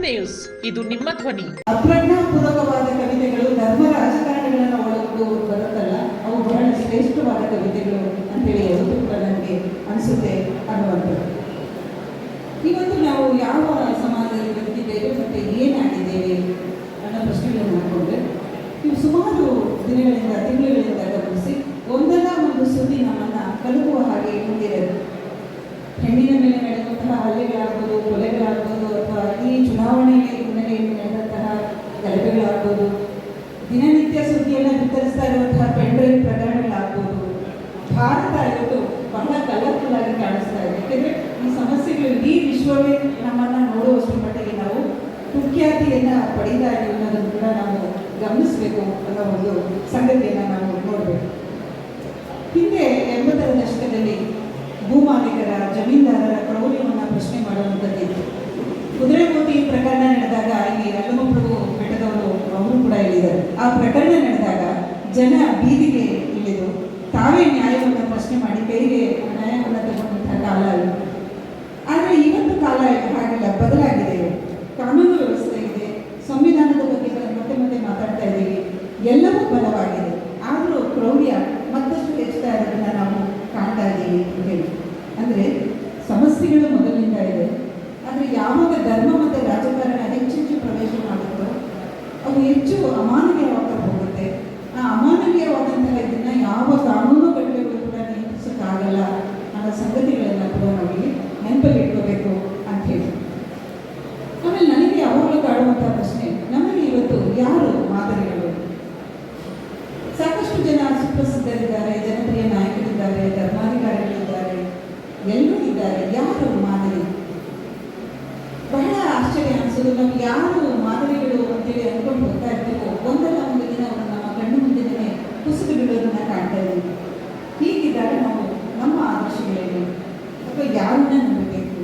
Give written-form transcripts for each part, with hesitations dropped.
News, ಇದು ನಿಮ್ಮ ಧ್ವನಿ. ಅಪ್ರಜ್ಞಾಪೂರ್ವಕವಾದ ಕವಿತೆಗಳು ಧರ್ಮ ರಾಜಕಾರಣಗಳನ್ನು ಒಳಗೊಂಡು ಬರುತ್ತಲ್ಲ, ಅವು ಬಹಳ ಶ್ರೇಷ್ಠವಾದ ಕವಿತೆಗಳು ಅಂತೇಳಿ ಯಾವತ್ತೂ ಕೂಡ ನನಗೆ ಅನಿಸುತ್ತೆ ಅನ್ನುವಂಥದ್ದು. ಇವತ್ತು ನಾವು ಯಾವ ಸಮಾಜದಲ್ಲಿ ಬದುಕಿದ್ದೇವೆ ಮತ್ತು ಏನಾಗಿದ್ದೇವೆ ಅನ್ನೋ ಪ್ರಶ್ನೆಗಳನ್ನು ಮಾಡಿಕೊಂಡ್ರೆ, ನೀವು ಸುಮಾರು ದಿನಗಳಿಂದ ತಿಂಗಳುಗಳಿಂದ ಗಮನಿಸಿ ಒಂದಲ್ಲ ಒಂದು ಸುದ್ದಿ ನಮ್ಮನ್ನು ಕಲುಕುವ ಹಾಗೆ ಹೊಂದಿರೋದು. ಹೆಣ್ಣಿನ ಮೇಲೆ ನಡೆಯುವಂತಹ ಹಲ್ಲೆಗಳಾಗ್ಬೋದು, ಕೊಲೆಗಳಾಗ್ಬೋದು, ಅಥವಾ ಈ ಚುನಾವಣೆಯ ಹಿನ್ನೆಲೆಯಲ್ಲಿ ನಡೆದಂತಹ ಗಲಭೆಗಳಾಗ್ಬೋದು, ದಿನನಿತ್ಯ ಸುದ್ದಿಯನ್ನು ಬಿತ್ತರಿಸ್ತಾ ಇರುವಂತಹ ಪೆಂಡ್ರೈವ್ ಪ್ರಕರಣಗಳಾಗ್ಬೋದು. ಭಾರತ ಇವತ್ತು ಬಹಳ ಕಲರ್ಫುಲ್ ಆಗಿ ಕಾಣಿಸ್ತಾ ಇದೆ. ಯಾಕೆಂದರೆ ಈ ಸಮಸ್ಯೆಗಳು ಇಡೀ ವಿಶ್ವವೇ ನಮ್ಮನ್ನು ನೋಡುವಷ್ಟು ಮಟ್ಟಿಗೆ ನಾವು ಕುಖ್ಯಾತಿಯನ್ನು ಪಡೀತಾ ಇದ್ದೀವಿ ಅನ್ನೋದನ್ನು ಕೂಡ ನಾವು ಗಮನಿಸಬೇಕು ಅನ್ನೋ ಒಂದು ಸಂಗತಿಯನ್ನು ನಾವು ನೋಡಬೇಕು. ಹಿಂದೆ 80ರ ದಶಕದಲ್ಲಿ ಭೂಮಾಲೀಕರ ಜಮೀನ್ದಾರರ ಕ್ರೌರ್ಯವನ್ನು ಪ್ರಶ್ನೆ ಮಾಡುವಂಥದ್ದಿತ್ತು. ಕುದುರೆಮೋತಿ ಪ್ರಕರಣ ನಡೆದಾಗ ಇಲ್ಲಿ ಅಲ್ಲಮಪ್ರಭು ಬೆಟ್ಟದವರು ಅವರು ಕೂಡ ಇಳಿದರು. ಆ ಪ್ರಕರಣ ನಡೆದಾಗ ಜನ ಬೀದಿಗೆ ಇಳಿದು ತಾವೇ ನ್ಯಾಯವನ್ನು ಪ್ರಶ್ನೆ ಮಾಡಿ ಕೈಗೆ ನ್ಯಾಯವನ್ನು ತಗೊಂಡಂತಹ ಕಾಲ ಇತ್ತು. ಆದರೆ ಇವತ್ತು ಕಾಲ ಹಾಗೆಲ್ಲ ಬದಲಾಗಿದೆ. ಕಾನೂನು ವ್ಯವಸ್ಥೆ ಇದೆ, ಸಂವಿಧಾನದ ಬಗ್ಗೆ ಮತ್ತೆ ಮತ್ತೆ ಮಾತಾಡ್ತಾ ಇದ್ದೀವಿ, ಎಲ್ಲವೂ ಬಲವಾಗಿದೆ. ಆದರೂ ಕ್ರೌರ್ಯ ಮತ್ತಷ್ಟು ಹೆಚ್ಚುತ್ತಾ ಇರೋದನ್ನು ನಾವು ಕಾಣ್ತಾ ಇದ್ದೀವಿ ಅಂತ ಹೇಳಿ. ಅಂದರೆ ಸಮಸ್ಯೆಗಳು ಮೊದಲಿನಿಂದ ಇದೆ. ಆದರೆ ಯಾವಾಗ ಧರ್ಮ ಮತ್ತು ರಾಜಕಾರಣ ಹೆಚ್ಚೆಚ್ಚು ಪ್ರವೇಶ ಮಾಡುತ್ತೋ ಅವು ಹೆಚ್ಚು ಅಮಾನವೀಯವಾಗ್ತಾ ಹೋಗುತ್ತೆ. ಆ ಅಮಾನವೀಯವಾದಂತಹ ಇದನ್ನು ಯಾವ ಕಾನೂನು ಘಟನೆಗಳು ಕೂಡ ನಿಯಂತ್ರಿಸೋಕ್ಕಾಗಲ್ಲ ಅನ್ನೋ ಸಂಗತಿಗಳೆಲ್ಲ ಕೂಡ ನಾವಿಲ್ಲಿ ನೆನಪಲ್ಲಿ ಇಟ್ಕೋಬೇಕು ಅಂತ ಹೇಳಿ. ಆಮೇಲೆ ನನಗೆ ಯಾವಾಗಲೂ ಕಾಡುವಂತಹ ಪ್ರಶ್ನೆ, ನಮಗೆ ಇವತ್ತು ಯಾರು ಮಾದರಿಗಳು? ಸಾಕಷ್ಟು ಜನ ಸುಪ್ರಸಿದ್ಧರಿದ್ದಾರೆ, ಜನಪ್ರಿಯ ನಾಯಕರಿದ್ದಾರೆ, ಧರ್ಮಾಧಿಕಾರಿಗಳಿದ್ದಾರೆ, ಎಲ್ಲರೂ ಇದ್ದಾರೆ. ಯಾರು ಮಾದರಿ? ಬಹಳ ಆಶ್ಚರ್ಯ ಅನಿಸೋದು. ನಾವು ಯಾರು ಮಾದರಿಗಳು ಅಂತೇಳಿ ಅಂದ್ಕೊಂಡು ಹೋಗ್ತಾ ಇರ್ತೀವೋ ಒಂದಲ್ಲ ಒಂದು ದಿನ ಅವರು ನಮ್ಮ ಕಣ್ಣು ಮುಂದೆನೇ ಕುಸಿದು ಬಿಡೋದನ್ನ ಕಾಣ್ತಾ ಇದ್ದೀವಿ. ಹೀಗಿದ್ದಾಗ ನಾವು ನಮ್ಮ ಆದರ್ಶಗಳೇನು ಅಥವಾ ಯಾರನ್ನ ನಂಬಬೇಕು?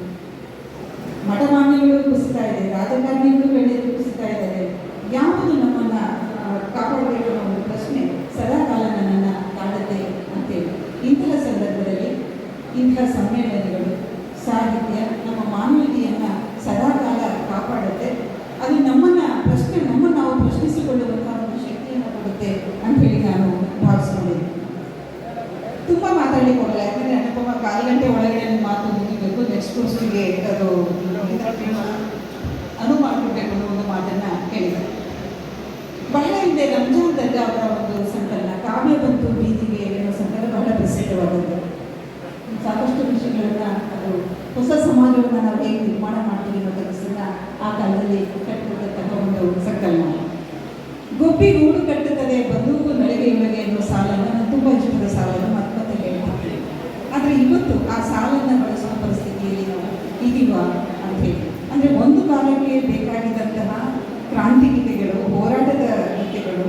ಮಠಮಾನ್ಯಗಳು ಕುಸಿತಾ ಇದೆ, ರಾಜಕಾರಣಿಗಳು ಬೆಳೆದು ಕುಸಿತಾ ಇದ್ದಾರೆ. ಯಾವುದು ನಮ್ಮನ್ನು ಕಾಪಾಡಬೇಕು ಅನ್ನೋ ಒಂದು ಪ್ರಶ್ನೆ ಸದಾಕಾಲ ನನ್ನನ್ನು ಕಾಡುತ್ತೆ ಅಂತೇಳಿ. ಇಂತಹ ಸಂದರ್ಭದಲ್ಲಿ ಇಂತಹ ಸಮ್ಮೇಳನಗಳು, ಸಾಹಿತ್ಯ ನಮ್ಮ ಮಾನವೀಯತೆಯನ್ನು ಸದಾಕಾಲ ಕಾಪಾಡುತ್ತೆ. ಅದು ನಮ್ಮನ್ನು ನಾವು ಪ್ರಶ್ನಿಸಿಕೊಳ್ಳುವಂತಹ ಒಂದು ಶಕ್ತಿಯನ್ನು ಕೊಡುತ್ತೆ ಅಂಥೇಳಿ ನಾನು ಭಾವಿಸ್ಕೊಂಡಿದ್ದೀನಿ. ತುಂಬ ಮಾತಾಡಲಿಕ್ಕೆ ಹೋಗಲ್ಲ, ಯಾಕಂದರೆ ನನಗೊಬ್ಬ 1/4 ಗಂಟೆ ಒಳಗಡೆ ಮಾತು ಮುಗಿಬೇಕು. ನೆಕ್ಸ್ಟ್ ಕೋರ್ಸ್ಗೆ ಅದು ಅನುವು ಮಾಡಿಕೊಡ್ಬೇಕು ಅನ್ನೋ ಒಂದು ಮಾತನ್ನು ಹೇಳಿದೆ. ಬಹಳ ಹಿಂದೆ ರಂಜಾನ್ ದರ್ಗಾ ಅವರ ಒಂದು ಸಂಕಲನ ಕಾವ್ಯ ಬಂತು ಬೀದಿಗೆ ಅನ್ನೋ ಸಂಕಲನ ಬಹಳ ಪ್ರಸಿದ್ಧವಾದದ್ದು. ಸಾಕಷ್ಟು ವಿಷಯಗಳನ್ನು ಅದು ಹೊಸ ಸಮಾಜವನ್ನು ನಾವು ಹೇಗೆ ನಿರ್ಮಾಣ ಮಾಡ್ತೀವಿ ಅನ್ನೋ ಕೆಲಸನ ಆ ಕಾಲದಲ್ಲಿ ಕಟ್ಟಿಕೊಟ್ಟಂತಹ ಒಂದು ಸಂಕಲನ. ಗೊಬ್ಬಿ ಗೂಡು ಕಟ್ಟುತ್ತದೆ ಬಂದೂಕು ನಳಿಗೆಯೊಳಗೆ ಎನ್ನುವ ಸಾಲನ್ನು ನಾನು ತುಂಬ ಇಷ್ಟದ ಸಾಲನ್ನು ಮತ್ತೆ ಹೇಳ್ತೀನಿ. ಆದರೆ ಇವತ್ತು ಆ ಸಾಲನ್ನು ಬಳಸುವ ಪರಿಸ್ಥಿತಿಯಲ್ಲಿ ನಾವು ಇದೀವ ಅಂತ ಹೇಳಿ. ಅಂದರೆ ಒಂದು ಕಾಲಕ್ಕೆ ಬೇಕಾಗಿದ್ದಂತಹ ಕ್ರಾಂತಿ ಗೀತೆಗಳು, ಹೋರಾಟದ ಗೀತೆಗಳು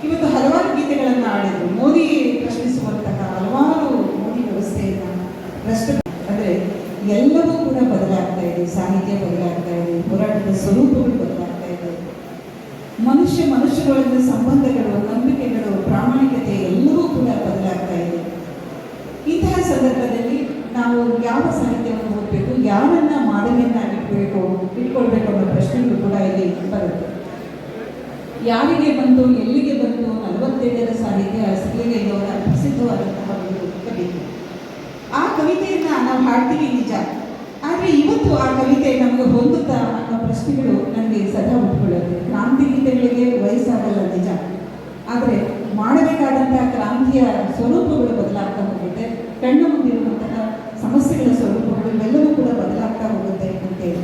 ಇವತ್ತು ಹಲವಾರು ಗೀತೆಗಳನ್ನು ಆಡಿದರು. ಮೋದಿ ಪ್ರಶ್ನಿಸುವಂತಹ ಹಲವಾರು ಮೋದಿ ವ್ಯವಸ್ಥೆಯನ್ನು ಅಂದರೆ ಎಲ್ಲವೂ ಕೂಡ ಬದಲಾಗ್ತಾ ಇದೆ. ಸಾಹಿತ್ಯ ಬದಲಾಗ್ತಾ ಇದೆ, ಹೋರಾಟದ ಸ್ವರೂಪಗಳು ಬದಲಾಗ್ತಾ ಇದೆ, ಮನುಷ್ಯರೊಳಗಿನ ಸಂಬಂಧಗಳು, ನಂಬಿಕೆಗಳು, ಪ್ರಾಮಾಣಿಕತೆ ಎಲ್ಲವೂ ಕೂಡ ಬದಲಾಗ್ತಾ ಇದೆ. ಇಂತಹ ಸಂದರ್ಭದಲ್ಲಿ ನಾವು ಯಾವ ಸಾಹಿತ್ಯವನ್ನು ಓದಬೇಕು, ಯಾರನ್ನ ಮಾದರಿಯನ್ನಾಗಿ ಇಟ್ಕೊಳ್ಬೇಕು ಅನ್ನೋ ಪ್ರಶ್ನೆಗಳು ಕೂಡ ಇಲ್ಲಿ ಬರುತ್ತೆ. ಯಾರಿಗೆ ಬಂತು, ಎಲ್ಲಿಗೆ ಬಂತು? 47ರ ಸಾಹಿತ್ಯ ಸಿರಿಗೈದವರ ಪ್ರಸಿದ್ಧವಾದಂತಹ ಒಂದು ಕವಿತೆ. ಆ ಕವಿತೆಯನ್ನು ನಾವು ಹಾಡ್ತೀವಿ ನಿಜ, ಆದರೆ ಇವತ್ತು ಆ ಕವಿತೆ ನಮಗೆ ಹೊಂದುತ್ತಾ ಅನ್ನೋ ಪ್ರಶ್ನೆಗಳು ನನಗೆ ಸದಾ ಉಟ್ಕೊಳ್ಳುತ್ತೆ. ಕ್ರಾಂತಿ ಗೀತೆಗಳಿಗೆ ವಯಸ್ಸಾಗಲ್ಲ ನಿಜ, ಆದರೆ ಮಾಡಬೇಕಾದಂತಹ ಕ್ರಾಂತಿಯ ಸ್ವರೂಪಗಳು ಬದಲಾಗ್ತಾ ಹೋಗುತ್ತೆ. ಕಣ್ಣು ಮುಂದಿರುವಂತಹ ಸಮಸ್ಯೆಗಳ ಸ್ವರೂಪಗಳು ಇವೆಲ್ಲವೂ ಕೂಡ ಬದಲಾಗ್ತಾ ಹೋಗುತ್ತೆ ಅಂತೇಳಿ.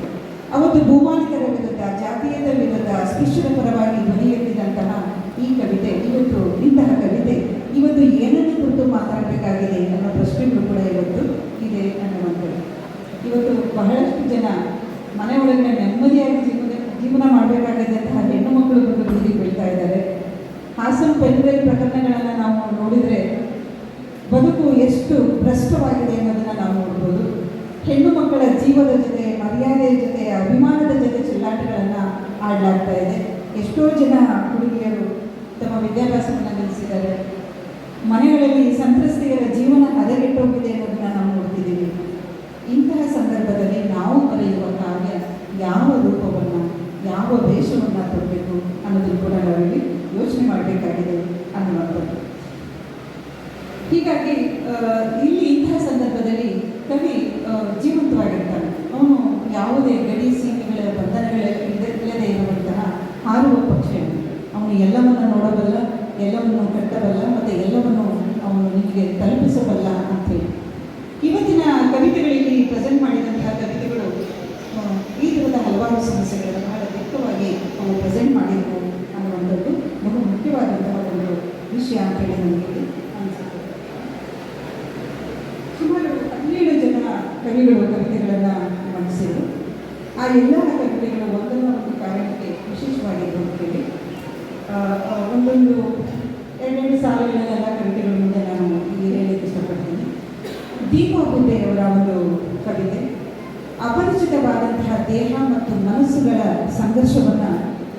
ಅವತ್ತು ಭೂಮಾಲೀಕರ ವಿರುದ್ಧ, ಜಾತೀಯದ ವಿರುದ್ಧ, ಅಸ್ಪೃಶ್ಯರ ಪರವಾಗಿ ಧ್ವನಿ ಎತ್ತಿದಂತಹ ಈ ಕವಿತೆ ಇವತ್ತು, ಇಂತಹ ಕವಿತೆ ಇವತ್ತು ಏನನ್ನು ಕುರಿತು ಮಾತಾಡಬೇಕಾಗಿದೆ ಅನ್ನೋ ಪ್ರಶ್ನೆಗಳು ಕೂಡ ಇವತ್ತು ಇದೆ ಅನ್ನುವಂಥದ್ದು. ಇವತ್ತು ಬಹಳಷ್ಟು ಜನ ಮನೆ ಒಳಗಡೆ ನೆಮ್ಮದಿಯಾಗಿ ಜೀವನ ಮಾಡಬೇಕಾಗಿದ್ದಂತಹ ಹೆಣ್ಣು ಮಕ್ಕಳು ಬೀದಿಗೆ ಬೀಳ್ತಾ ಇದ್ದಾರೆ. ಹಾಸನ ಪೆಂಡ್ರೈವ್ ಪ್ರಕರಣಗಳನ್ನು ನಾವು ನೋಡಿದರೆ ಬದುಕು ಎಷ್ಟು ಭ್ರಷ್ಟವಾಗಿದೆ ಅನ್ನೋದನ್ನು ನಾವು ನೋಡ್ಬೋದು. ಹೆಣ್ಣು ಮಕ್ಕಳ ಜೀವದ ಜೊತೆ, ಮರ್ಯಾದೆಯ ಜೊತೆ, ಅಭಿಮಾನದ ಜೊತೆ ಚೆಲ್ಲಾಟಗಳನ್ನು ಆಡಲಾಗ್ತಾ ಇದೆ. ಎಷ್ಟೋ ಜನ ಹುಡುಗಿಯರು ತಮ್ಮ ವಿದ್ಯಾಭ್ಯಾಸವನ್ನು ನಿಲ್ಲಿಸಿದ್ದಾರೆ. ಮನೆಗಳಲ್ಲಿ ಸಂತ್ರಸ್ತೆಯರ ಜೀವನ ಹದಗೆಟ್ಟೋಗಿದೆ ಅನ್ನೋದನ್ನು ನಾವು ನೋಡ್ತಿದ್ದೀವಿ. ಇಂತಹ ಸಂದರ್ಭದಲ್ಲಿ ನಾವು ಬರೆಯುವ ಕಾವ್ಯ ಯಾವ ರೂಪವನ್ನು, ಯಾವ ವೇಷವನ್ನು ತೊಡಬೇಕು ಅನ್ನೋದನ್ನು ಕೂಡ ನಾವಿಲ್ಲಿ ಯೋಚನೆ ಮಾಡಬೇಕಾಗಿದೆ ಅನ್ನುವಂಥದ್ದು. ಹೀಗಾಗಿ ಇಲ್ಲಿ ಇಂತಹ ಸಂದರ್ಭದಲ್ಲಿ ಕವಿ ಜೀವಂತವಾಗಿರ್ತಾನೆ. ಅವನು ಯಾವುದೇ ಗಡಿ ಸೀಮೆಗಳ ಬಂಧನಗಳ ಇಲ್ಲದೆ ಇರುವಂತಹ ಹಾರುವ ಪಕ್ಷಿ. ಅವನು ಎಲ್ಲವನ್ನು ನೋಡಬಲ್ಲ, ಎಲ್ಲವನ್ನು ಕಟ್ಟಬಲ್ಲ ಮತ್ತು ಎಲ್ಲವನ್ನು ಅವನು ನಿಮಗೆ ತಲುಪಿಸಬಲ್ಲ ಅಂಥೇಳಿ. ಇವತ್ತಿನ ಕವಿತೆಗಳಲ್ಲಿ ಪ್ರೆಸೆಂಟ್ ಮಾಡಿದಂತಹ ಕವಿತೆಗಳು ಈ ಥರದ ಹಲವಾರು ಸಮಸ್ಯೆಗಳನ್ನು ಬಹಳ ದಿಟ್ಟವಾಗಿ ಅವು ಪ್ರೆಸೆಂಟ್ ಮಾಡಿದರು ಅನ್ನುವಂಥದ್ದು ಬಹು ಮುಖ್ಯವಾದಂತಹ ಒಂದು ವಿಷಯ ಅಂತೇಳಿ ನನಗೆ ಅನಿಸುತ್ತೆ. ಸುಮಾರು 17 ಜನ ಕವಿಗಳು ಕವಿತೆಗಳನ್ನು ಮಂಡಿಸಿದರು. ಆ ಎಲ್ಲ ಕವಿತೆಗಳು ಒಂದಲ್ಲ ಒಂದು ಕಾರಣಕ್ಕೆ ವಿಶೇಷವಾಗಿದ್ದು ಅಂತೇಳಿ ಒಂದೊಂದು 2 ಸಾಲುಗಳನ್ನೆಲ್ಲ ಕವಿತೆಗಳ ಮುಂದೆ ನಾನು ಇಲ್ಲಿ ಹೇಳಲಿಕ್ಕೆ ಇಷ್ಟಪಡ್ತೀನಿ. ದೀಪಾ ಬುದ್ಧೆಯವರ ಒಂದು ಕವಿತೆ ಅಪರಿಚಿತವಾದಂತಹ ದೇಹ ಮತ್ತು ಮನಸ್ಸುಗಳ ಸಂಘರ್ಷವನ್ನು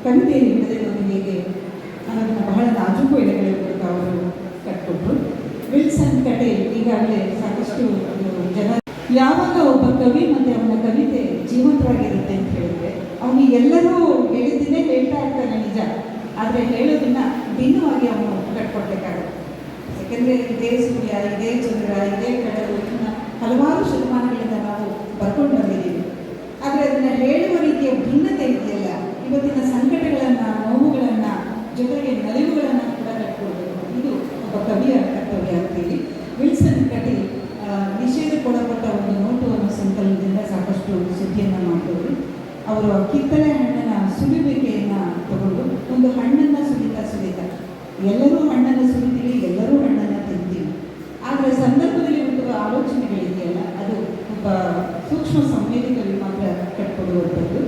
ಕವಿತೆಯಲ್ಲಿ ಹಿಡಿದಿರುವುದು ಹೇಗೆ ಅನ್ನೋದನ್ನು ಬಹಳ ನಾಜೂಕು ಎಳೆಗಳ ಮೂಲಕ ಅವರು ಕಟ್ಕೊಟ್ರು. ವಿಲ್ಸನ್ ಕಟೇಲ್ ಈಗಾಗಲೇ ಸಾಕಷ್ಟು ಜನ ಯಾವಾಗ ಒಬ್ಬ ಕವಿ ಮತ್ತು ಅವನ ಕವಿತೆ ಜೀವಂತವಾಗಿರುತ್ತೆ ಅಂತ ಹೇಳಿದ್ರೆ ಅವನು ಎಲ್ಲರೂ ಹೇಳಿದ್ದನ್ನೇ ಹೇಳ್ತಾ ಇರ್ತಾನೆ ನಿಜ, ಆದರೆ ಹೇಳೋದನ್ನ ಭಿನ್ನವಾಗಿ ಅವನು ಕಟ್ಕೊಡ್ಬೇಕಾಗುತ್ತೆ. ಯಾಕೆಂದರೆ ಇದೇ ಸೂರ್ಯ, ಇದೇ ಚಂದ್ರ, ಇದೇ ಕಡಲು ಇದನ್ನು ಹಲವಾರು ಶತಮಾನಗಳಿಂದ ನಾವು ಬರ್ಕೊಂಡು ಬಂದಿದ್ದೀವಿ. ಆದರೆ ಅದನ್ನು ಹೇಳುವ ರೀತಿಯ ಭಿನ್ನತೆ ಇದೆಯಲ್ಲ, ಇವತ್ತಿನ ಸಂಕಟಗಳನ್ನು, ನೋವುಗಳನ್ನು, ಜೊತೆಗೆ ನಲಿವುಗಳನ್ನು ಕೂಡ ಕಟ್ಕೊಳ್ಬೇಕು. ಇದು ಒಬ್ಬ ಕವಿಯ ಕರ್ತವ್ಯ ಅಂತೀವಿ. ವಿಲ್ಸನ್ ಕಟೇಲ್ ನಿಷೇಧಕ್ಕೊಳಪಟ್ಟ ಒಂದು ನೋಟು ಅನ್ನೋ ಸಂಕಲನದಿಂದ ಸಾಕಷ್ಟು ಸುದ್ದಿಯನ್ನು ಮಾಡಿದವರು. ಅವರು ಕಿತ್ತಳೆ ಹಣ್ಣಿನ ಸುಲಿಯುವಿಕೆಯನ್ನು ತಗೊಂಡು ಒಂದು ಹಣ್ಣನ್ನು ಸುಲಿತಾ ಎಲ್ಲರೂ ಹಣ್ಣನ್ನು ಸುಲಿತೀವಿ, ಎಲ್ಲರೂ ಹಣ್ಣನ್ನು ತಿಂತೀವಿ. ಆದರೆ ಸಂದರ್ಭದಲ್ಲಿ ಹುಟ್ಟುವ ಆಲೋಚನೆಗಳಿದೆಯಲ್ಲ, ಅದು ಒಬ್ಬ ಸೂಕ್ಷ್ಮ ಸಂವೇದಿಕರಿಗೆ ಮಾತ್ರ ಕಟ್ಕೊಡುವಂಥದ್ದು.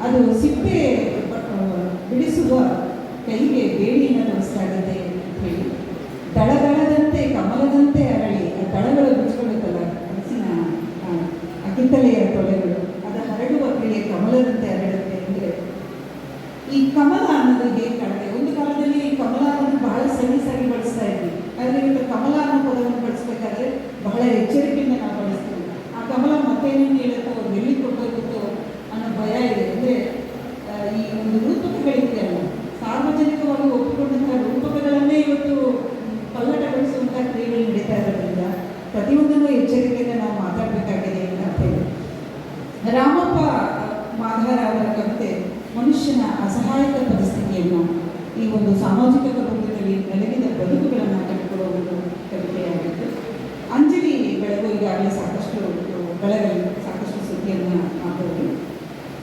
ಅದು ಸಿಪ್ಪೆ ಬಿಡಿಸುವ ಕೈಗೆ ಬೇಡಿಯನ್ನು ತೋರಿಸ್ತಾಗುತ್ತೆ ಅಂತ ಹೇಳಿ, ದಳದಳದಂತೆ ಕಮಲದಂತೆ ಅರಳಿ, ಆ ದಳಗಳು ಬಿಚ್ಕೊಳ್ಳುತ್ತಲ್ಲ ಹಲಸಿನ ಕಿತ್ತಳೆಯ ತೊಳೆಗಳು, ಅದು ಹರಡುವ ಕ್ರಿಯೆ ಕಮಲದಂತೆ ಹರಡುತ್ತೆ. ಅಂದರೆ ಈ ಕಮಲ ಅನ್ನೋದು ಹೇಗೆ ಕಾಣುತ್ತೆ? ಒಂದು ಕಾಲದಲ್ಲಿ ಕಮಲ ಅನ್ನೋದು ಬಹಳ ಸಲೀಸಾಗಿ ಬಳಸ್ತಾ ಇದ್ವಿ, ಆದರೆ ಇವತ್ತು ಕಮಲ ಅನ್ನೋ ಪದವನ್ನು ಬಳಸಬೇಕಾದ್ರೆ ಬಹಳ ಎಚ್ಚರಿಕೆಯಿಂದ ನಾವು ಬಳಸ್ತೀವಿ. ಆ ಕಮಲ ಮತ್ತೇನೇನು ಹೇಳುತ್ತೋ, ಎಲ್ಲಿ ಕೊಂಡೋಗುತ್ತೋ ಅನ್ನೋ ಭಯ ಇದೆ. ಅಂದರೆ ಈ ಒಂದು ರೂಪಕಗಳಿದೆಯಲ್ಲ, ಸಾರ್ವಜನಿಕವಾಗಿ ಒಪ್ಪಿಕೊಂಡಂತಹ ರೂಪಕಗಳನ್ನೇ ಇವತ್ತು ಪಲ್ಲಟಗೊಳಿಸುವಂಥ ಕ್ರಿಯೆಗಳು ನಡೀತಾ ಇರೋದ್ರಿಂದ ಪ್ರತಿಯೊಂದನ್ನು ಎಚ್ಚರಿಕೆಯಿಂದ ನಾವು ಮಾತಾಡಬೇಕಾಗಿದೆ ಅಂತ ಹೇಳಿ. ರಾಮಪ್ಪ ಮಾಧಾರ ಅವರ ಕವಿತೆ ಮನುಷ್ಯನ ಅಸಹಾಯಕ ಪರಿಸ್ಥಿತಿಯನ್ನು, ಈ ಒಂದು ಸಾಮಾಜಿಕ ಕುಟುಂಬದಲ್ಲಿ ನೆಲವಿದ ಬದುಕುಗಳನ್ನು ಕಟ್ಟಿಕೊಡುವ ಒಂದು ಕವಿತೆಯಾಗಿತ್ತು. ಅಂಜಲಿ ಬೆಳಗು ಈಗಾಗಲೇ ಸಾಕಷ್ಟು ಬೆಳಗಲ್ಲಿ ಸಾಕಷ್ಟು ಸುದ್ದಿಯನ್ನು ಮಾಡೋದು.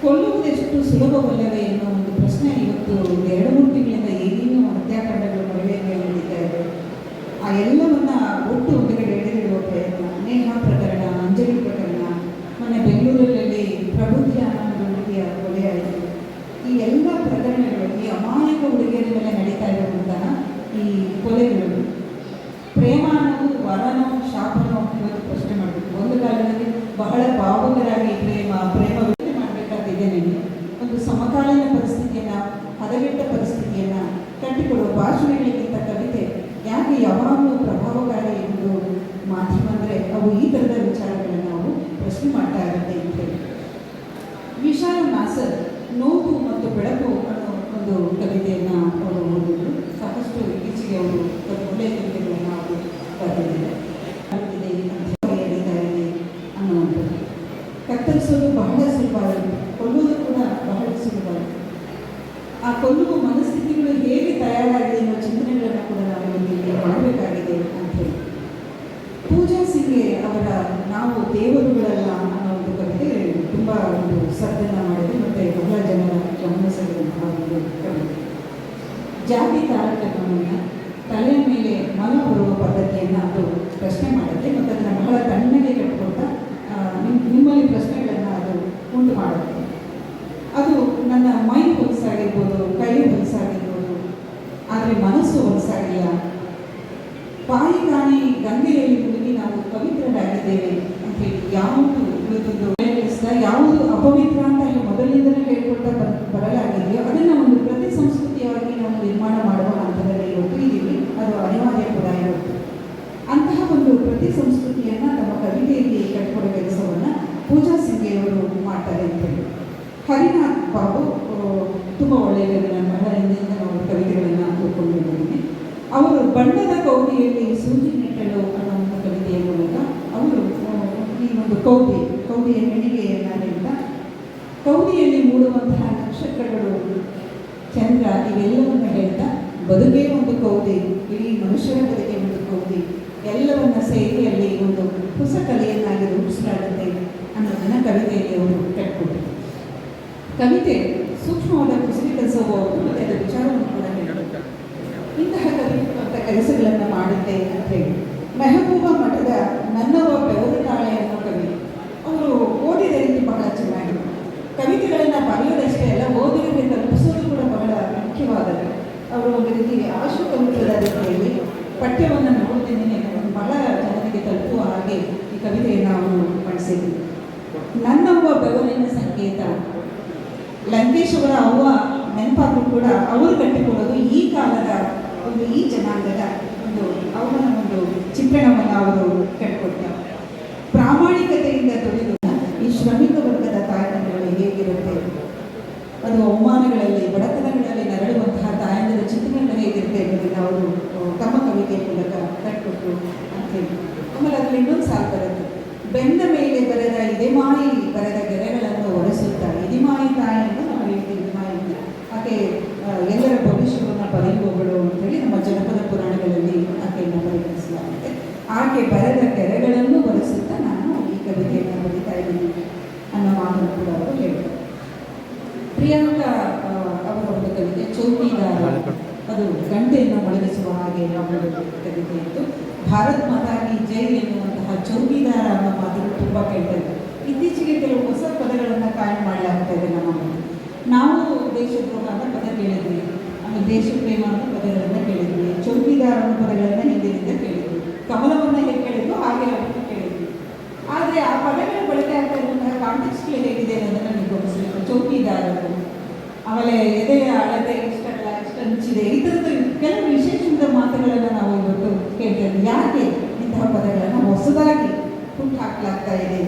ಕೊಲ್ಲುವುದೆಷ್ಟು ಸುಲಭವಲ್ಲವೇ ಎನ್ನುವ ಒಂದು ಪ್ರಶ್ನೆ ಇವತ್ತು 2-3 ತಿಂಗಳಿಂದ ಏನೇನು ಹತ್ಯಾಕಾಂಡಗಳು ಮಹಿಳೆಯರಿಗೆ ನಡೀತಾ ಇದೆ, ಆ ಎಲ್ಲವನ್ನ ಒಟ್ಟು ಒಂದು ಕಡೆ ಎಳೆದಿಡುವ ಪ್ರಯತ್ನ. ನೇಹಾ ಪ್ರಕರಣ, ಅಂಜಲಿ ಪ್ರಕರಣ, ಮೊನ್ನೆ ಬೆಂಗಳೂರಲ್ಲಿ ಪ್ರಬುದ್ಧ ಅನ್ನೋ ಹುಡುಗಿಯ ಕೊಲೆಯಾಯಿತು. ಈ ಎಲ್ಲ ಪ್ರಕರಣಗಳು, ಈ ಅಮಾಯಕ ಹುಡುಗಿಯರ ಮೇಲೆ ನಡೀತಾ ಇರುವಂತಹ ಈ ಕೊಲೆಗಳು, ಪ್ರೇಮ ಅನ್ನೋದು ವರನೋ ಶಾಪನೋ ಇವತ್ತು ಪ್ರಶ್ನೆ ಮಾಡಬೇಕು. ಒಂದು ಕಾಲದಲ್ಲಿ ಬಹಳ ಭಾವುಕರಾಗಿ ಪ್ರೇಮ ವ್ಯಕ್ತ ಮಾಡಬೇಕಾಗಿದೆ. ಒಂದು ಸಮಕಾಲೀನ ಪರಿಸ್ಥಿತಿಯನ್ನು, ಹದಗೆಟ್ಟ ಪರಿಸ್ಥಿತಿಯನ್ನು ಕಟ್ಟಿಕೊಡುವ ಭಾಷಣಗಳಿಗಿಂತ ಕವಿತೆ ಯಾಕೆ ಯಾವಾಗಲೂ ಪ್ರಭಾವಕಾರಿ ಎಂದು ಮಾಧ್ಯಮ ಅಂದರೆ ಅವು ಈ ಥರದ ವಿಚಾರಗಳನ್ನು ನಾವು ಪ್ರಶ್ನೆ ಮಾಡ್ತಾ ಇರುತ್ತೆ ಅಂತ ಹೇಳಿ. ವಿಶಾಲ್ ನಾಸರ್ ನೋವು ಮತ್ತು ಬೆಳಕು ಅನ್ನೋ ಒಂದು ಕವಿತೆಯನ್ನು ಅವರು ಓದಿದ್ರು. ಸಾಕಷ್ಟು ಇತ್ತೀಚೆಗೆ ಅವರು ಒಳ್ಳೆಯ ಕವಿತೆಗಳನ್ನು ಅವರು ಬರೆದಿದ್ದಾರೆ. ನಡೀತಾ ಇದೆ ಅನ್ನುವಂಥದ್ದು. ಕತ್ತರಿಸೋದು ಬಹಳ ಸುಲಭವಾಗಿದೆ, ಕೊಲ್ಲುವುದು ಕೂಡ ಬಹಳ ಸುಲಭವಾಗಿದೆ. ಆ ಕೊಲ್ಲುವ ಮನಸ್ಥಿತಿಗಳು ಹೇಗೆ ತಯಾರಾಗಿದೆ ಅನ್ನೋ ಚಿಂತನೆಗಳನ್ನು ಕೂಡ ನಾವು ಇಲ್ಲಿ ಮಾಡಬೇಕಾಗಿದೆ ಅಂತ ಹೇಳಿ. ಪೂಜಾ ಸಿಂಗೆ ಅವರ ನಾವು ದೇವರುಗಳಲ್ಲ ಅನ್ನೋ ಒಂದು ಕವಿತೆ ತುಂಬ ಒಂದು ಸದ್ದನ್ನು ಮಾಡಿದೆ ಮತ್ತು ಬಹಳ ಜನರ ಗಮನ ಸೆಳೆದಂತಹ ಒಂದು ಕವಿತೆ. ಜಾತಿ ತಾರತಮ್ಯವನ್ನು ತಲೆಯ ಮೇಲೆ ಮನ ಬರುವ ಪದ್ಧತಿಯನ್ನು ಅದು ಪ್ರಶ್ನೆ ಮಾಡುತ್ತೆ ಮತ್ತು ಅದನ್ನು ಬಹಳ ತಣ್ಣಗೆ ಕಟ್ಟಿಕೊಳ್ತಾ ನಿಮ್ಮಲ್ಲಿ ಪ್ರಶ್ನೆಗಳನ್ನು ಅದು ಉಂಟು ಮಾಡುತ್ತೆ. ಅದು ನನ್ನ ಮೈ ಹೊಲಸಾಗಿರ್ಬೋದು, ಕೈ ಹೊಲಸಾಗಿರ್ಬೋದು, ಆದರೆ ಮನಸ್ಸು ಹೊಲಸಾಗಿಲ್ಲ. ಬಾಯಿ ಕಾಣಿ ಗಂಗೆಯಲ್ಲಿ ಮುಳುಗಿ ನಾವು ಪವಿತ್ರರಾಗಿದ್ದೇವೆ ಅಂತ ಹೇಳಿ ಯಾವುದು ಇವತ್ತೊಂದು ಯಾವುದು ಅಪವಿತ್ರ ಅಂತ ಹೇಳಿ ಮೊದಲಿನಿಂದಲೇ ಹೇಳ್ಕೊಳ್ತಾ ಬರಲಾಗಿದೆಯೋ ಅದನ್ನು ಒಂದು ಪ್ರತಿ ಸಂಸ್ಕೃತಿಯಾಗಿ ನಾವು ನಿರ್ಮಾಣ ಮಾಡುವ ಹಂತದಲ್ಲಿ ಇವತ್ತು ಇದ್ದೀವಿ. ಅದು ಅನಿವಾರ್ಯ ಕೂಡ ಇವತ್ತು. ಅಂತಹ ಒಂದು ಪ್ರತಿ ಸಂಸ್ಕೃತಿಯನ್ನು ತಮ್ಮ ಕವಿತೆಯಲ್ಲಿ ಕಟ್ಟಿಕೊಡೋ ಕೆಲಸವನ್ನು ಪೂಜಾ ಸಿಂಗೆಯವರು ಮಾಡ್ತಾರೆ ಅಂತ ಹೇಳಿ. ಹರಿನಾಥ್ ಬಾಬು ತುಂಬ ಒಳ್ಳೆಯ ನನ್ನ ಬಹಳ ಹಿಂದಿನಿಂದ ನಾವು ಕವಿತೆಗಳನ್ನು ಓದ್ಕೊಂಡು ಬಂದಿದ್ದೀನಿ. ಅವರು ಬಣ್ಣದ ಕೌದಿಯಲ್ಲಿ ಸೂಜಿ ನೆಟ್ಟಳು ಅನ್ನೋ ಒಂದು ಕವಿತೆಯ ಮೂಲಕ ಅವರು ಈ ಒಂದು ಕೌದಿಯ ಹೆಣಿಗೆಯನ್ನು ಹೇಳ್ತಾ ಕೌದಿಯಲ್ಲಿ ಮೂಡುವಂತಹ ನಕ್ಷತ್ರಗಳು, ಚಂದ್ರ, ಇವೆಲ್ಲವನ್ನು ಹೇಳ್ತಾ ಬದುಕೇ ಒಂದು ಕೌದಿ, ಇಡೀ ಮನುಷ್ಯರ ಬದುಕೇ ಒಂದು ಕೌದಿ, ಎಲ್ಲವನ್ನ ಸೇರಿ ಅಲ್ಲಿ ಒಂದು ಹೊಸ ಕಲೆಯನ್ನಾಗಿ ರೂಪಿಸಲಾಗುತ್ತೆ ಅನ್ನೋದನ್ನು ಕವಿತೆಯಲ್ಲಿ ಅವರು ಕಟ್ಕೊಟ್ಟರು. ಕವಿತೆ ಸೂಕ್ಷ್ಮವಾದ ಕುಸಿರಿ ಕೆಲಸವೋ ಮತ್ತು ಅದರ ವಿಚಾರವನ್ನು ಕೂಡ ಹೇಳುತ್ತೆ. ಇಂತಹ ಕವಿತ್ವ ಕೆಲಸಗಳನ್ನು ಮಾಡುತ್ತೆ ಅಂತ ಹೇಳಿ ಮೆಹಬೂಬ ಮಠದ ನನ್ನವ ಬೆವರುತ್ತಾಳೆ ಅನ್ನೋ ಕವಿ ಅವರು ಓದಿದ ರೀತಿ ಬಹಳ ಚೆನ್ನಾಗಿದೆ. ಕವಿತೆಗಳನ್ನು ಬರೆಯೋದಷ್ಟೇ ಅಲ್ಲ, ಓದುಗರಿಗೆ ತಲುಪಿಸೋದು ಕೂಡ ಬಹಳ ಮುಖ್ಯವಾದದ್ದು. ಅವರು ಒಂದು ರೀತಿ ಅವಶ್ಯಕವಿಲ್ಲದ ರೀತಿಯಲ್ಲಿ ಪಠ್ಯವನ್ನು ನೋಡ್ತೀನಿ ಬಹಳ ಜನರಿಗೆ ತಲುಪುವ ಹಾಗೆ ಈ ಕವಿತೆಯನ್ನು ಅವರು ಮಾಡಿಸಿದ್ರು. ನನ್ನವ್ವ ಬೆವರಿನ ಸಂಕೇತ, ಲಂಕೇಶ್ವರ ಅವ್ವ ನೆನಪಾದರೂ ಕೂಡ ಅವರು ಕಟ್ಟಿಕೊಡೋದು ಈ ಕಾಲದ ಒಂದು ಈ ಜನಾಂಗದ ಒಂದು ಅವನ ಒಂದು ಚಿತ್ರಣವನ್ನು ಅವರು ಕಟ್ಟಿಕೊಡ್ತಾರೆ. ಪ್ರಾಮಾಣಿಕತೆಯಿಂದ ದುಡಿದು ಈ ಶ್ರಮಿಕ ವರ್ಗದ ತಾಯಂದಿರುಗಳು ಹೇಗಿರುತ್ತೆ, ಅದು ಅವಮಾನಗಳಲ್ಲಿ ಬಡತನಗಳಲ್ಲಿ ನರಳುವಂತಹ ತಾಯಂದಿರ ಚಿತ್ರಗಳು ಹೇಗಿರುತ್ತೆ ಎಂಬುದನ್ನು ಅವರು ತಮ್ಮ ಕವಿತೆಯ ಮೂಲಕ ಕಟ್ಟಿಕೊಟ್ರು ಅಂತೇಳಿ. ಆಮೇಲೆ ಅದರಲ್ಲಿ ಇನ್ನೊಂದು ಸಾಲು ಬರುತ್ತೆ, ಬೆನ್ನ ಮೇಲೆ ಬರೆದ ಇದೆಮಾಯಿ ಬರೆದ ಗೆರೆಗಳನ್ನು ಒರೆಸುತ್ತಾ, ಇದಿಮಾಯಿ ತಾಯಿ ಅಂತ ನಾವು ಹೇಳ್ತೀವಿ. ಇದಿಮಾಯಿ ಅಂತ ಆಕೆ ಎಲ್ಲರ ಭವಿಷ್ಯವನ್ನು ಬರೆಯುವವಳು ಅಂತೇಳಿ ನಮ್ಮ ಜನಪದ ಪುರಾಣಗಳಲ್ಲಿ ಆಕೆಯನ್ನು ಪರಿಗಣಿಸಲಾಗುತ್ತೆ. ಆಕೆ ಬರೆದ ಕೆರೆಗಳನ್ನು ಒರೆಸುತ್ತಾ ನಾನು ಈ ಕವಿತೆಯನ್ನು ಬರೀತಾ ಇದ್ದೀನಿ ಅನ್ನೋ ಮಾತನ್ನು ಕೂಡ ಅವರು ಹೇಳ್ತಾರೆ. ಪ್ರಿಯಾಂಕಾ ಅವರ ಒಂದು ಕವಿತೆ ಚೌಕಿದಾರ, ಅದು ಗಂಟೆಯನ್ನು ಮೊಳಗಿಸುವ ಹಾಗೆ ಅವರ ಕವಿತೆ ಇತ್ತು. ಭಾರತ್ ಮಾತಾ ಕಿ ಜೈ ಎನ್ನುವಂತಹ ಚೌಕಿದಾರ ಅನ್ನೋ ಮಾತನ್ನು ತುಂಬ ಕೇಳ್ತಾ ಇದ್ದಾರೆ. ಇತ್ತೀಚೆಗೆ ಕೆಲವು ಹೊಸ ಪದಗಳನ್ನು ಕಾಯಂ ಮಾಡಲಾಗ್ತಾ ಇದೆ ನಮ್ಮ ಮುಂದೆ. ನಾವು ದೇಶದ್ರೋಹ ಅನ್ನೋ ಪದ ಕೇಳಿದ್ವಿ, ಆಮೇಲೆ ದೇಶ ಪ್ರೇಮ ಅನ್ನೋ ಪದಗಳನ್ನು ಕೇಳಿದ್ವಿ, ಚೌಕಿದಾರ ಅನ್ನೋ ಪದಗಳನ್ನು ಹಿಂದಿನಿಂದ ಕೇಳಿದ್ವಿ, ಕಮಲವನ್ನು ಹೇಗೆ ಕೇಳಿದ್ವು ಹಾಗೆ ಅವತ್ತು ಕೇಳಿದ್ವಿ. ಆದರೆ ಆ ಪದಗಳ ಬಳಕೆ ಆಗ್ತಾ ಇರುವಂತಹ ಕಾಂಟೆಕ್ಸ್ಗಳು ಹೇಗಿದೆ ಅನ್ನೋದನ್ನು ನಮಗೆ ಗಮನಿಸಬೇಕು. ಚೌಕಿದಾರರು, ಆಮೇಲೆ ಎದೆಯ ಅಳತೆ ಇಷ್ಟಲ್ಲ, ಇಷ್ಟ ಹಂಚಿದೆ, ಈ ಥರದ್ದು ಕೆಲವು ವಿಶೇಷವಾದ ಮಾತುಗಳನ್ನು ನಾವು ಇವತ್ತು ಕೇಳ್ತೇವೆ. ಯಾಕೆ ಇಂತಹ ಪದಗಳನ್ನು ಹೊಸದಾಗಿ ಹುಟ್ಟು ಹಾಕಲಾಗ್ತಾ ಇದೆ?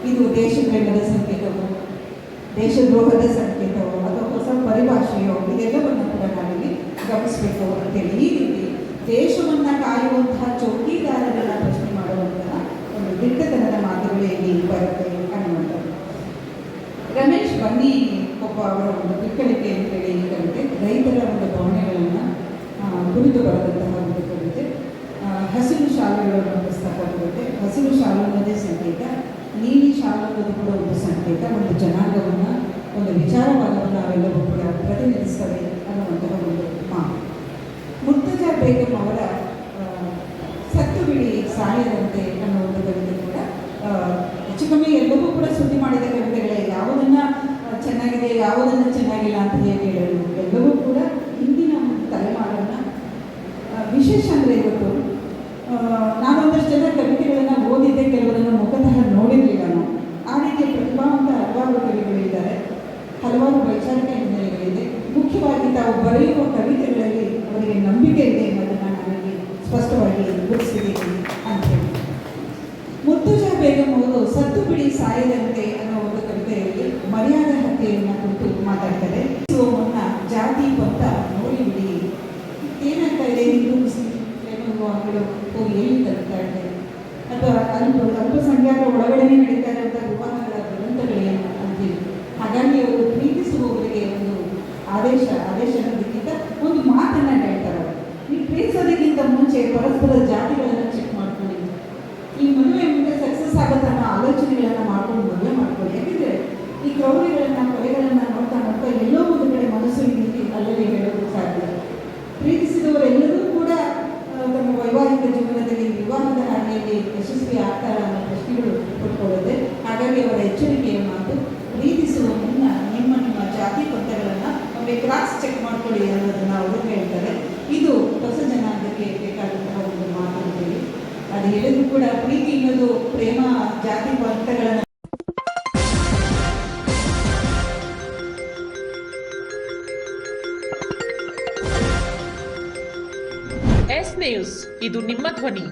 ಇದು ದೇಶ ಪ್ರೇಮದ ಸಂಕೇತವೋ, ದೇಶದ್ರೋಹದ ಸಂಕೇತವೋ, ಅಥವಾ ಹೊಸ ಪರಿಭಾಷೆಯೋ, ಇದೆಲ್ಲವನ್ನು ಕೂಡ ನಾವಿಲ್ಲಿ ಗಮನಿಸಬೇಕು ಅಂತೇಳಿ ಈ ರೀತಿ ದೇಶವನ್ನು ಕಾಯುವಂತಹ ಚೌಕಿದಾರರನ್ನು ಪ್ರಶ್ನೆ ಮಾಡುವಂತಹ ಒಂದು ದಿಟ್ಟತನದ ಮಾತುಗಳು ಇಲ್ಲಿ ಬರುತ್ತೆ ಅನ್ನುವಂಥದ್ದು. ರಮೇಶ್ ಬನ್ನಿ ಒಬ್ಬ ಅವರ ಒಂದು ಬಿಕ್ಕಳಿಕೆ ಅಂತೇಳಿ ಈ ಕವಿತೆ ರೈತರ ಒಂದು ಭಾವನೆಗಳನ್ನು ಕುರಿತು ಬರೆದಂತಹ ಒಂದು ಕವಿತೆ. ಹಸಿರು ಶಾಲೆಗಳನ್ನು ಪುಸ್ತಕ ಬರುತ್ತೆ. ಹಸಿರು ಶಾಲೆ ಅನ್ನೋದೇ ಸಂಕೇತ, ನೀಲಿ ಶಾಲೆ ಅನ್ನೋದು ಕೂಡ ಒಂದು ಸಂಕೇತ, ಒಂದು ಜನಾಂಗವನ್ನು, ಒಂದು ವಿಚಾರವಾದವನ್ನು ನಾವೆಲ್ಲವೂ ಕೂಡ ಪ್ರತಿನಿಧಿಸ್ತವೆ ಅನ್ನುವಂತಹ ಒಂದು ಮಾತು. ಮುರ್ತಜಾ ಬೇಗಂ ಅವರ ಸತ್ತು ಬಿಡಿ ಸಾಯದಂತೆ ಅನ್ನೋ ಒಂದು ಕವಿತೆ ಕೂಡ ಹೆಚ್ಚು ಕಮ್ಮಿ ಎಲ್ಲವೂ ಕೂಡ ಸುದ್ದಿ ಮಾಡಿದ ಕವಿತೆಗಳೇ. ಯಾವುದನ್ನು ಚೆನ್ನಾಗಿದೆ, ಯಾವುದನ್ನು ಚೆನ್ನಾಗಿಲ್ಲ ಅಂತ ಹೇಗೆ ಹೇಳಲು, ಎಲ್ಲವೂ ಕೂಡ ಹಿಂದಿನ ಒಂದು ತಲೆಮಾರನ್ನು ವಿಶೇಷ ಅಂದರೆ ಇವತ್ತು ನಾನೊಂದಷ್ಟು ಜನ ಕವಿತೆಗಳನ್ನು ಓದಿದ್ದೆ, ಕೆಲವರನ್ನು ಮುಖತಃ ನೋಡಿರಲಿಲ್ಲ ನಾವು. ಆ ರೀತಿಯ ಪ್ರತಿಭಾವಂತ ಹಲವಾರು ಕವಿಗಳಿದ್ದಾರೆ, ಹಲವಾರು ವೈಚಾರಿಕ ಹಿನ್ನೆಲೆಗಳಿದೆ. ಮುಖ್ಯವಾಗಿ ತಾವು ಬರೆಯುವ ಕವಿತೆಗಳಲ್ಲಿ ಅವರಿಗೆ ನಂಬಿಕೆ ಇದೆ ಅನ್ನೋದನ್ನು ನನಗೆ ಸ್ಪಷ್ಟವಾಗಿ ಗುರುತಿಸಿದ್ದೀನಿ ಅಂತೇಳಿ. ಮುರ್ತಜಾ ಬೇಗಂ ಅವರು ಸತ್ತು ಬಿಡಿ ಸಾಯದಂತೆ ಅನ್ನೋ ಒಂದು ಕವಿತೆಯಲ್ಲಿ ಮರ್ಯಾದೆ ಹತ್ಯೆಯನ್ನು ಕುರಿತು ಮಾತಾಡ್ತಾರೆ. ಮುನ್ನ ಜಾತಿ ಪಂಥ ನೋಡಿ ಬಿಡಿ, ಏನಾಗ್ತಾ ಇದೆ, ಹಿಂದೂ ಮುಸ್ಲಿಂ ವಿವಾಹಗಳು ಹೋಗಿ ಎಲ್ಲಿ ತಲುಪ್ತಾ ಇದ್ದಾರೆ, ಅಥವಾ ಅಲ್ಪಸಂಖ್ಯಾತರ ಒಳಗಡೆನೇ ನಡೀತಾ ಇರುವಂಥ ವಿವಾಹಗಳ ದುರಂತಗಳೇನು ಅಂತೀವಿ. ಹಾಗಾಗಿ ಅವರು ಪ್ರೀತಿಸುವವರಿಗೆ ಒಂದು ಆದೇಶ ಅನ್ನೋದಕ್ಕಿಂತ ಒಂದು ಮಾತನ್ನು ಹೇಳ್ತಾರೆ. ನೀವು ಪ್ರೀತಿಸೋದಕ್ಕಿಂತ ಮುಂಚೆ ಪರಸ್ಪರ ಜಾತಿಗಳನ್ನು ಚೆಕ್ ಮಾಡ್ಕೊಳ್ಳಿ, ಈ ಮದುವೆ ಮುಂದೆ ಸಕ್ಸಸ್ ಆಗುತ್ತೆ ಅನ್ನೋ ಆಲೋಚನೆಗಳನ್ನು ಮಾಡ್ಕೊಂಡು ಮದುವೆ ಮಾಡ್ಕೊಳ್ಳಿ. ಯಾಕೆಂದರೆ ಈ ಕ್ರೌರ್ಯಗಳನ್ನು, ಕೊಲೆಗಳನ್ನು ನೋಡ್ತಾ ನೋಡ್ತಾ ಎಲ್ಲೋ ಒಂದು ಕಡೆ ಮನಸ್ಸು ಈ ರೀತಿ ಅಲ್ಲದೆ ಹೇಳೋದು ಸಾಧ್ಯ. ಪ್ರೀತಿಸಿದವರೆಲ್ಲರೂ ಕೂಡ ತಮ್ಮ ವೈವಾಹಿಕ ಜೀವನದಲ್ಲಿ ವಿವಾಹದ ಹಾದಿಯಲ್ಲಿ ಯಶಸ್ವಿ ಆಗ್ತಾರ ಅನ್ನೋ ಪ್ರಶ್ನೆಗಳು ಕೊಟ್ಕೊಳ್ಳುತ್ತೆ. ಹಾಗಾಗಿ ಅವರ ಎಚ್ಚರಿಕೆಯ ಮಾತು, ಪ್ರೀತಿಸುವ ಮುನ್ನ ನಿಮ್ಮ ಜಾತಿ ಪಂಥಗಳನ್ನು ಅವರಿಗೆ ಕ್ರಾಸ್ ಚೆಕ್ ಮಾಡ್ಕೊಳ್ಳಿ ಅನ್ನೋದನ್ನು ಅವರು ಹೇಳ್ತಾರೆ. ಇದು ಹೊಸ ಜನಾಂಗಕ್ಕೆ ಬೇಕಾದಂತಹ ಒಂದು ಮಾತು ಅಂತೇಳಿ. ಅದು ಹೇಳಿದ್ರು ಕೂಡ ಪ್ರೀತಿ ಅನ್ನೋದು ಪ್ರೇಮ ಜಾತಿ ಪಂಥಗಳನ್ನು ಎಸ್ ನ್ಯೂಸ್, ಇದು ನಿಮ್ಮ ಧ್ವನಿ.